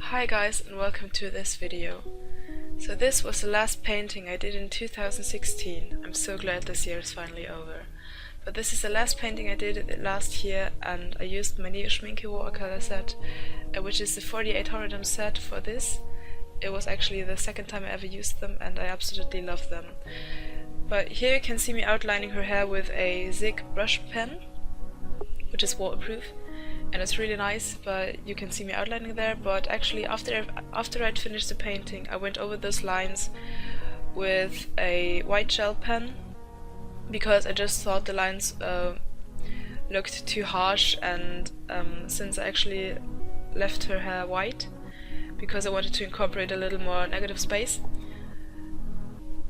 Hi guys, and welcome to this video. So this was the last painting I did in 2016. I'm so glad this year is finally over. But this is the last painting I did last year, and I used my new Schmincke watercolor set, which is the 48 Horadam set for this. It was actually the second time I ever used them, and I absolutely love them. But here you can see me outlining her hair with a Zig brush pen, which is waterproof. And it's really nice, but you can see me outlining there. But actually after I'd finished the painting, I went over those lines with a white gel pen, because I just thought the lines looked too harsh, and since I actually left her hair white because I wanted to incorporate a little more negative space,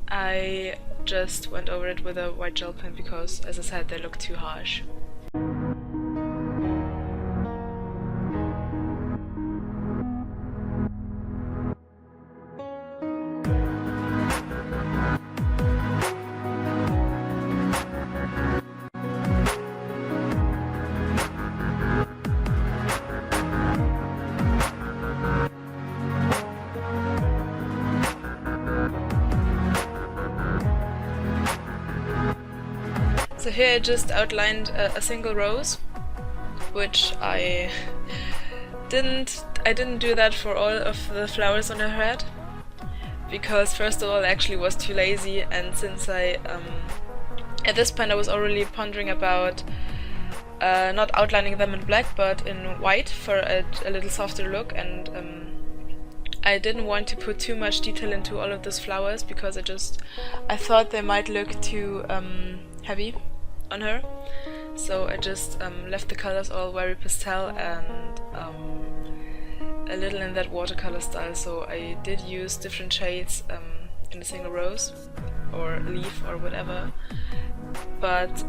I just went over it with a white gel pen because, as I said, they look too harsh. So here I just outlined a single rose, which I didn't do that for all of the flowers on her head, because first of all I actually was too lazy, and since I at this point I was already pondering about not outlining them in black but in white for a little softer look, and I didn't want to put too much detail into all of those flowers because I thought they might look too heavy on her. So I just left the colors all very pastel and a little in that watercolor style. So I did use different shades in a single rose or leaf or whatever, but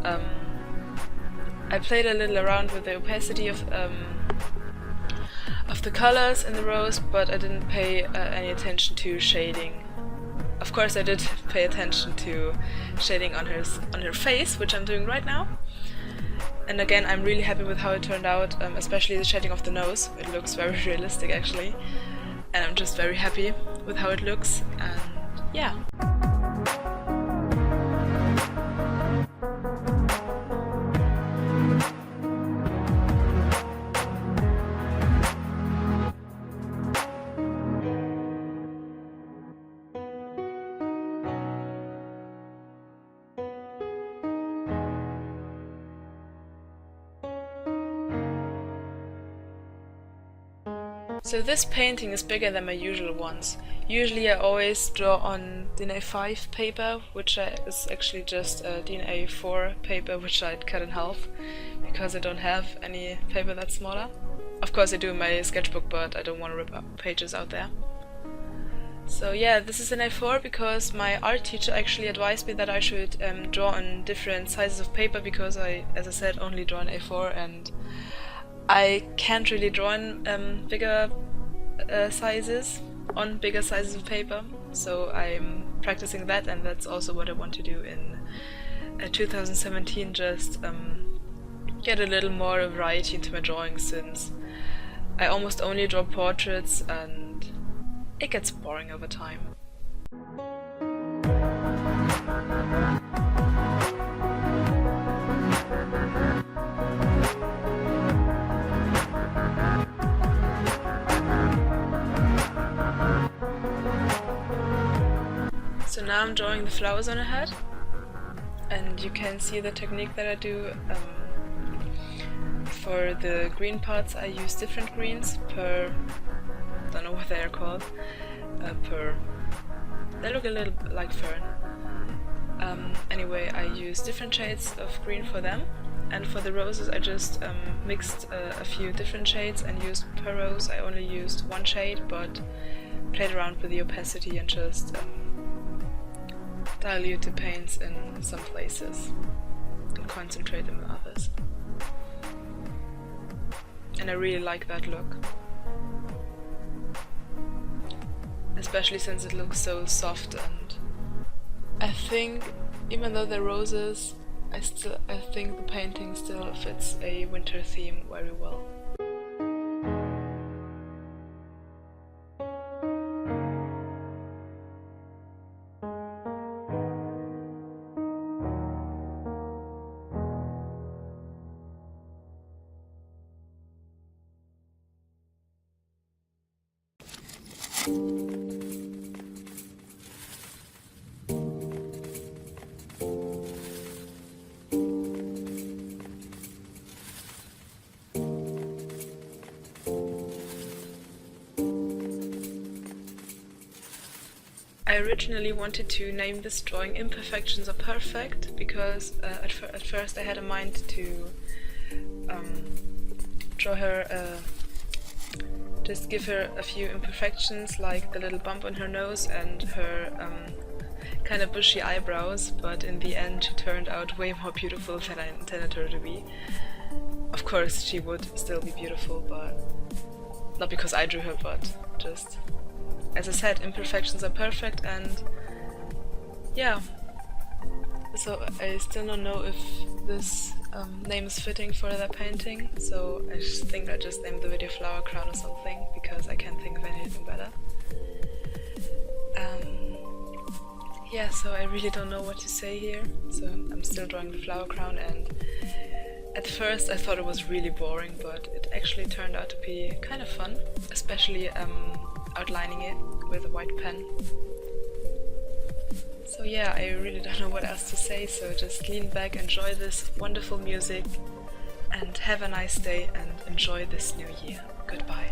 I played a little around with the opacity of the colors in the rose, but I didn't pay any attention to shading. Of course I did pay attention to shading on her face, which I'm doing right now. And again, I'm really happy with how it turned out, especially the shading of the nose. It looks very realistic actually, and I'm just very happy with how it looks, and yeah. So this painting is bigger than my usual ones. Usually I always draw on DIN A5 paper, which is actually just a DIN A4 paper, which I'd cut in half because I don't have any paper that's smaller. Of course I do in my sketchbook, but I don't want to rip up pages out there. So yeah, this is an A4 because my art teacher actually advised me that I should draw on different sizes of paper, because I, as I said, only draw on A4 and I can't really draw on bigger sizes on bigger sizes of paper, so I'm practicing that, and that's also what I want to do in 2017, just get a little more variety into my drawings, since I almost only draw portraits and it gets boring over time. So now I'm drawing the flowers on her head, and you can see the technique that I do. For the green parts I use different greens per, don't know what they are called, they look a little bit like fern. Anyway, I use different shades of green for them, and for the roses I just mixed a few different shades and used per rose. I only used one shade, but played around with the opacity and just dilute the paints in some places and concentrate them in others. And I really like that look, especially since it looks so soft, and I think even though they're roses, I think the painting still fits a winter theme very well. I originally wanted to name this drawing Imperfections Are Perfect because at first I had a mind to draw her, just give her a few imperfections like the little bump on her nose and her kind of bushy eyebrows, but in the end she turned out way more beautiful than I intended her to be. Of course she would still be beautiful, but not because I drew her, but just, as I said, imperfections are perfect, and yeah. So I still don't know if this name is fitting for that painting, so I just think I just named the video Flower Crown or something, because I can't think of anything better. Yeah, so I really don't know what to say here, so I'm still drawing the flower crown, and at first I thought it was really boring, but it actually turned out to be kind of fun, especially outlining it with a white pen. So yeah, I really don't know what else to say, so just lean back, enjoy this wonderful music, and have a nice day and enjoy this new year. Goodbye.